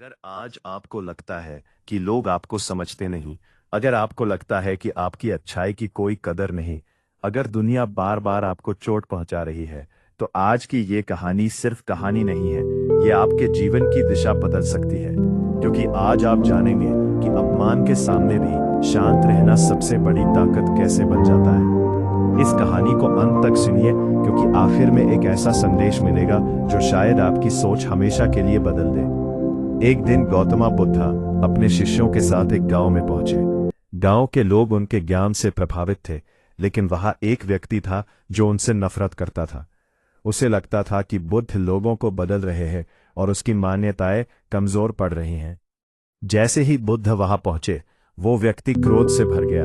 अगर आज आपको लगता है कि लोग आपको समझते नहीं, अगर आपको लगता है कि आपकी अच्छाई की कोई कदर नहीं, अगर दुनिया बार बार आपको चोट पहुंचा रही है, तो आज की ये कहानी सिर्फ कहानी नहीं है, ये आपके जीवन की दिशा बदल सकती है। क्योंकि आज आप जानेंगे कि अपमान के सामने भी शांत रहना सबसे बड़ी ताकत कैसे बन जाता है। इस कहानी को अंत तक सुनिए, क्योंकि आखिर में एक ऐसा संदेश मिलेगा जो शायद आपकी सोच हमेशा के लिए बदल दे। एक दिन गौतम बुद्धा अपने शिष्यों के साथ एक गांव में पहुंचे। गांव के लोग उनके ज्ञान से प्रभावित थे, लेकिन वहां एक व्यक्ति था जो उनसे नफरत करता था। उसे लगता था कि बुद्ध लोगों को बदल रहे हैं और उसकी मान्यताएं कमजोर पड़ रही हैं। जैसे ही बुद्ध वहां पहुंचे, वो व्यक्ति क्रोध से भर गया।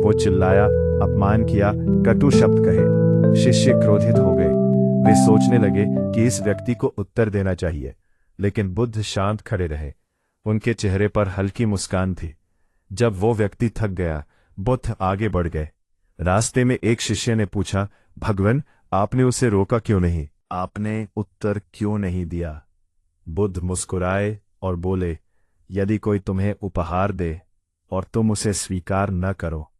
वो चिल्लाया, अपमान किया, कटु शब्द कहे। शिष्य क्रोधित हो गए। वे सोचने लगे कि इस व्यक्ति को उत्तर देना चाहिए, लेकिन बुद्ध शांत खड़े रहे। उनके चेहरे पर हल्की मुस्कान थी। जब वो व्यक्ति थक गया, बुद्ध आगे बढ़ गए। रास्ते में एक शिष्य ने पूछा, भगवान, आपने उसे रोका क्यों नहीं? आपने उत्तर क्यों नहीं दिया? बुद्ध मुस्कुराए और बोले, यदि कोई तुम्हें उपहार दे और तुम उसे स्वीकार न करो,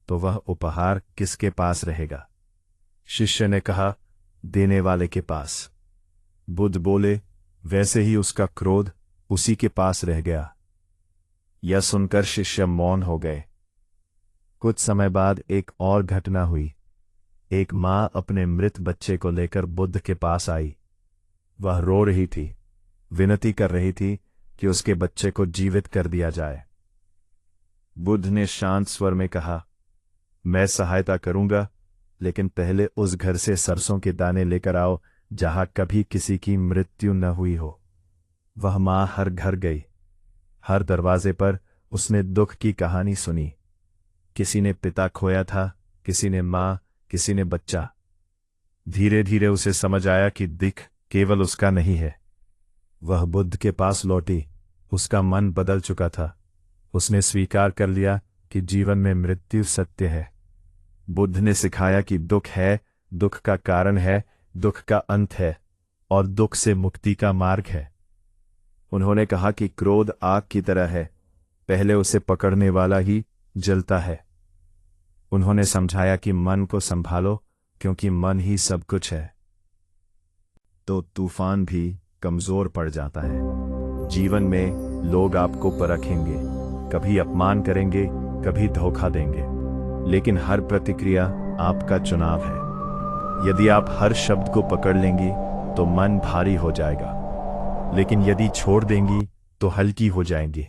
तो वह उपहार किसके पास रहेगा? शिष्य ने कहा, देने वाले के पास। बुद्ध बोले, वैसे ही उसका क्रोध उसी के पास रह गया। यह सुनकर शिष्य मौन हो गए। कुछ समय बाद एक और घटना हुई। एक माँ अपने मृत बच्चे को लेकर बुद्ध के पास आई। वह रो रही थी, विनती कर रही थी कि उसके बच्चे को जीवित कर दिया जाए। बुद्ध ने शांत स्वर में कहा, मैं सहायता करूंगा, लेकिन पहले उस घर से सरसों के दाने लेकर आओ जहां कभी किसी की मृत्यु न हुई हो। वह मां हर घर गई। हर दरवाजे पर उसने दुख की कहानी सुनी। किसी ने पिता खोया था, किसी ने मां, किसी ने बच्चा। धीरे धीरे उसे समझ आया कि दुख केवल उसका नहीं है। वह बुद्ध के पास लौटी। उसका मन बदल चुका था। उसने स्वीकार कर लिया कि जीवन में मृत्यु सत्य है। बुद्ध ने सिखाया कि दुख है, दुख का कारण है, दुख का अंत है, और दुख से मुक्ति का मार्ग है। उन्होंने कहा कि क्रोध आग की तरह है, पहले उसे पकड़ने वाला ही जलता है। उन्होंने समझाया कि मन को संभालो, क्योंकि मन ही सब कुछ है। तो तूफान भी कमजोर पड़ जाता है। जीवन में लोग आपको परखेंगे, कभी अपमान करेंगे, कभी धोखा देंगे, लेकिन हर प्रतिक्रिया आपका चुनाव है। यदि आप हर शब्द को पकड़ लेंगी तो मन भारी हो जाएगा, लेकिन यदि छोड़ देंगी तो हल्की हो जाएंगी।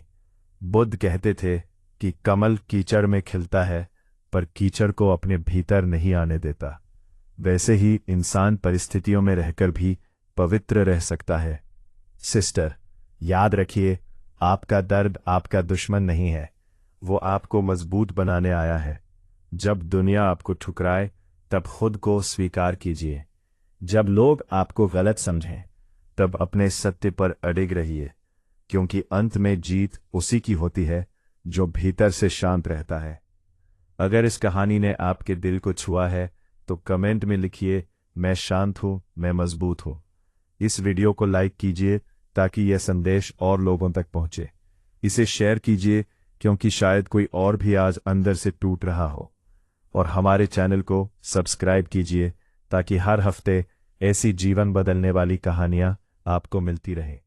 बुद्ध कहते थे कि कमल कीचड़ में खिलता है, पर कीचड़ को अपने भीतर नहीं आने देता। वैसे ही इंसान परिस्थितियों में रहकर भी पवित्र रह सकता है। सिस्टर, याद रखिए, आपका दर्द आपका दुश्मन नहीं है, वो आपको मजबूत बनाने आया है। जब दुनिया आपको ठुकराए, तब खुद को स्वीकार कीजिए। जब लोग आपको गलत समझें, तब अपने सत्य पर अडिग रहिए, क्योंकि अंत में जीत उसी की होती है जो भीतर से शांत रहता है। अगर इस कहानी ने आपके दिल को छुआ है, तो कमेंट में लिखिए, मैं शांत हूं, मैं मजबूत हूं। इस वीडियो को लाइक कीजिए ताकि यह संदेश और लोगों तक पहुंचे। इसे शेयर कीजिए, क्योंकि शायद कोई और भी आज अंदर से टूट रहा हो। और हमारे चैनल को सब्सक्राइब कीजिए ताकि हर हफ्ते ऐसी जीवन बदलने वाली कहानियां आपको मिलती रहें।